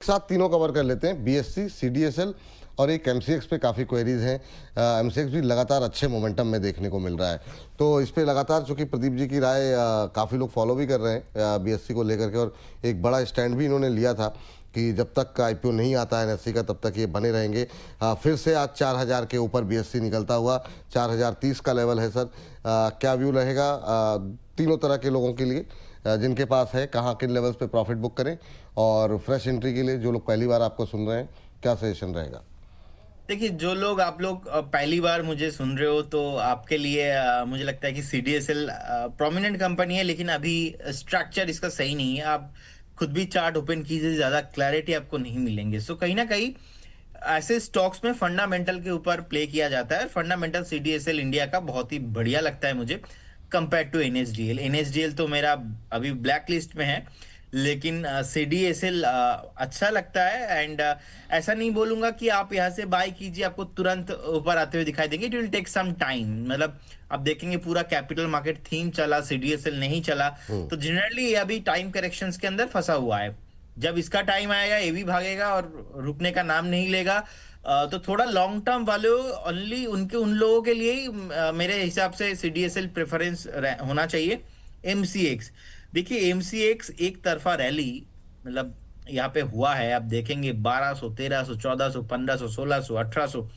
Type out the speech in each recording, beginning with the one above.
साथ तीनों कवर कर लेते हैं। बीएससी, सीडीएसएल और एक एमसीएक्स पे काफ़ी क्वेरीज हैं। एमसीएक्स भी लगातार अच्छे मोमेंटम में देखने को मिल रहा है, तो इस पे लगातार चूंकि प्रदीप जी की राय काफ़ी लोग फॉलो भी कर रहे हैं बीएससी को लेकर के, और एक बड़ा स्टैंड भी इन्होंने लिया था कि जब तक आईपीओ नहीं आता है एनएससी का तब तक ये बने रहेंगे। फिर से आज 4000 के ऊपर बीएससी निकलता हुआ 4030 का लेवल है। सर क्या व्यू रहेगा तीनों तरह के लोगों के लिए जिनके पास है, कहाँ किन लेवल्स पे प्रॉफिट बुक करें, और फ्रेश एंट्री के लिए जो लोग पहली बार आपको सुन रहे हैं क्या सजेशन रहेगा? देखिए, जो लोग आप लोग पहली बार मुझे सुन रहे हो तो आपके लिए मुझे लगता है कि सीडीएसएल प्रोमिनेंट कंपनी है, लेकिन अभी स्ट्रक्चर इसका सही नहीं है। आप खुद भी चार्ट ओपन कीजिए, ज़्यादा क्लैरिटी आपको नहीं मिलेंगे। सो कहीं ना कहीं ऐसे स्टॉक्स में फंडामेंटल के ऊपर प्ले किया जाता है। फंडामेंटल सीडीएसएल इंडिया का बहुत ही बढ़िया लगता है मुझे कंपेयर टू एनएसडीएल। एनएसडीएल तो मेरा अभी ब्लैक लिस्ट में है, लेकिन सीडीएसएल अच्छा लगता है। एंड ऐसा नहीं बोलूंगा कि आप यहाँ से बाय कीजिए, आपको तुरंत ऊपर आते हुए दिखाई देंगे। It will take some time. मतलब आप देखेंगे पूरा कैपिटल मार्केट थीम चला, सीडीएसएल नहीं चला, तो जनरली ये अभी टाइम करेक्शंस के अंदर फंसा हुआ है। जब इसका टाइम आएगा ये भी भागेगा और रुकने का नाम नहीं लेगा। तो थोड़ा लॉन्ग टर्म वाले ओनली उनके उन लोगों के लिए ही मेरे हिसाब से सीडीएसएल प्रेफरेंस होना चाहिए। एमसीएक्स, देखिए एमसीएक्स एक तरफा रैली मतलब यहाँ पे हुआ है। आप देखेंगे 1200, 1300, 1400, 1500, 1600, 1800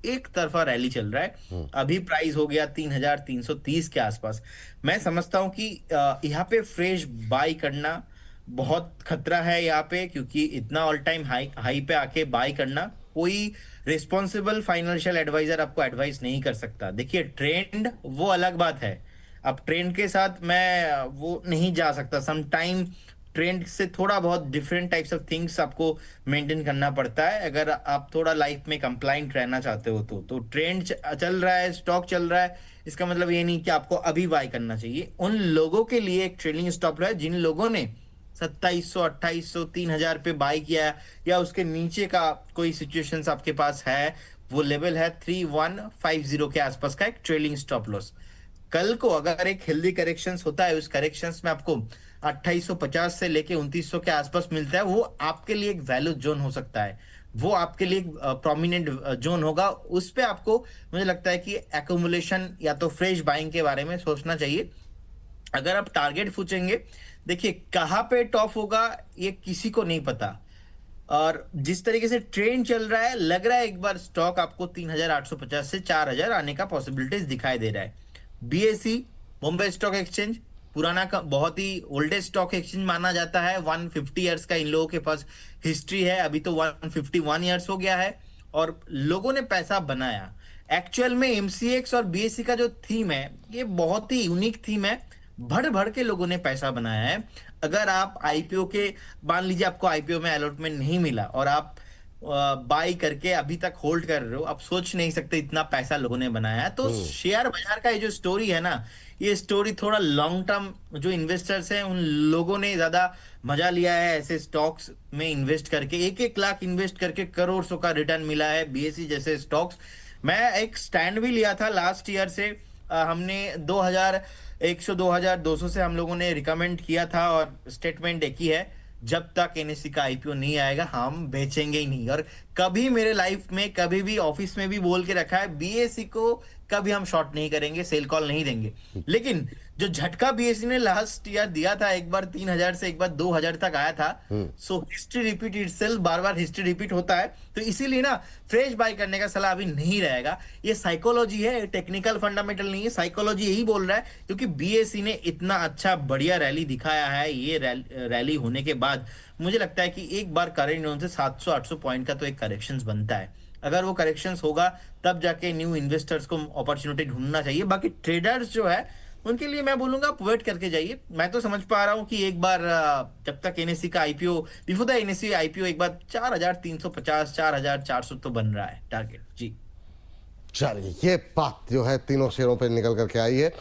एक तरफा रैली चल रहा है। अभी प्राइस हो गया 3330 के आसपास। मैं समझता हूँ कि यहाँ पे फ्रेश बाई करना बहुत खतरा है यहाँ पे, क्योंकि इतना ऑल टाइम हाई हाई पे आके बाय करना कोई रिस्पॉन्सिबल फाइनेंशियल एडवाइजर आपको एडवाइस नहीं कर सकता। देखिए, ट्रेंड वो अलग बात है। अब ट्रेंड के साथ मैं वो नहीं जा सकता। सम टाइम ट्रेंड से थोड़ा बहुत डिफरेंट टाइप्स ऑफ थिंग्स आपको मेंटेन करना पड़ता है अगर आप थोड़ा लाइफ में कंप्लाइंट रहना चाहते हो। तो ट्रेंड चल रहा है, स्टॉक चल रहा है, इसका मतलब ये नहीं कि आपको अभी बाय करना चाहिए। उन लोगों के लिए एक ट्रेलिंग स्टॉप है जिन लोगों ने 2700, 2800, 3000 पे बाय किया है, या उसके नीचे का कोई सिचुएशंस आपके पास है। वो लेवल है 3150 के आसपास का एक ट्रेलिंग स्टॉप लॉस। कल को अगर एक हेल्दी करेक्शंस होता है, उस करेक्शंस में आपको 2850 से लेके 2900 के आसपास मिलता है, वो आपके लिए एक वैल्यू जोन हो सकता है। वो आपके लिए प्रोमिनेंट जोन होगा। उस पे आपको मुझे लगता है कि एक्यूमुलेशन या तो फ्रेश बाइंग के बारे में सोचना चाहिए। अगर आप टारगेट पूछेंगे, देखिए कहाँ पे टॉप होगा ये किसी को नहीं पता। और जिस तरीके से ट्रेंड चल रहा है, लग रहा है एक बार स्टॉक आपको 3850 से 4000 आने का पॉसिबिलिटीज दिखाई दे रहा है। बीएसई, बॉम्बे स्टॉक एक्सचेंज, बहुत ही ओल्डेस्ट स्टॉक एक्सचेंज माना जाता है। 150 ईयर्स का इन लोगों के पास हिस्ट्री है। अभी तो 151 ईयर्स हो गया है और लोगों ने पैसा बनाया। एक्चुअल में एमसीएक्स और बीएससी का जो थीम है ये बहुत ही यूनिक थीम है। भर भर के लोगों ने पैसा बनाया है। अगर आप आईपीओ के, मान लीजिए आपको आईपीओ में अलॉटमेंट नहीं मिला और आप बाई करके अभी तक होल्ड कर रहे हो, आप सोच नहीं सकते इतना पैसा लोगों ने बनाया है। तो शेयर बाजार का ये जो स्टोरी है ना, ये स्टोरी थोड़ा लॉन्ग टर्म जो इन्वेस्टर्स हैं उन लोगों ने ज्यादा मजा लिया है। ऐसे स्टॉक्स में इन्वेस्ट करके 1-1 लाख इन्वेस्ट करके करोड़ सौ का रिटर्न मिला है बीएसई जैसे स्टॉक्स। मैं एक स्टैंड भी लिया था लास्ट ईयर से। हमने 2100, 2200 से हम लोगों ने रिकमेंड किया था, और स्टेटमेंट एक ही है, जब तक एनएससी का आईपीओ नहीं आएगा हम बेचेंगे ही नहीं। और कभी मेरे लाइफ में कभी भी ऑफिस में भी बोल के रखा है, बीएससी को कभी हम शॉर्ट नहीं करेंगे, सेल कॉल नहीं देंगे। लेकिन जो झटका बीएससी ने लास्ट ईयर दिया था, एक बार 3000 से एक बार 2000 तक आया था। सो हिस्ट्री रिपीट इटसेल्फ, बार बार हिस्ट्री रिपीट होता है। तो इसीलिए ना फ्रेश बाय करने का सलाह अभी नहीं रहेगा। ये साइकोलॉजी है, टेक्निकल फंडामेंटल नहीं है। साइकोलॉजी यही बोल रहा है, क्योंकि बीएससी ने इतना अच्छा बढ़िया रैली दिखाया है। ये रैली होने के बाद मुझे लगता है कि एक बार करेंट जोन से 700-800 पॉइंट का तो एक करेक्शंस बनता है। अगर वो करेक्शंस होगा तब जाके न्यू इन्वेस्टर्स को अपॉर्चुनिटी ढूंढना चाहिए। बाकी ट्रेडर्स जो है उनके लिए मैं बोलूंगा आप वेट करके जाइए। मैं तो समझ पा रहा हूँ कि एक बार जब तक एनएससी का IPO, before the NSC IPO, एक बार 4350, 4400 तो बन रहा है टारगेट। जी चलिए, ये बात जो है तीनों शेयरों पे निकल करके आई है।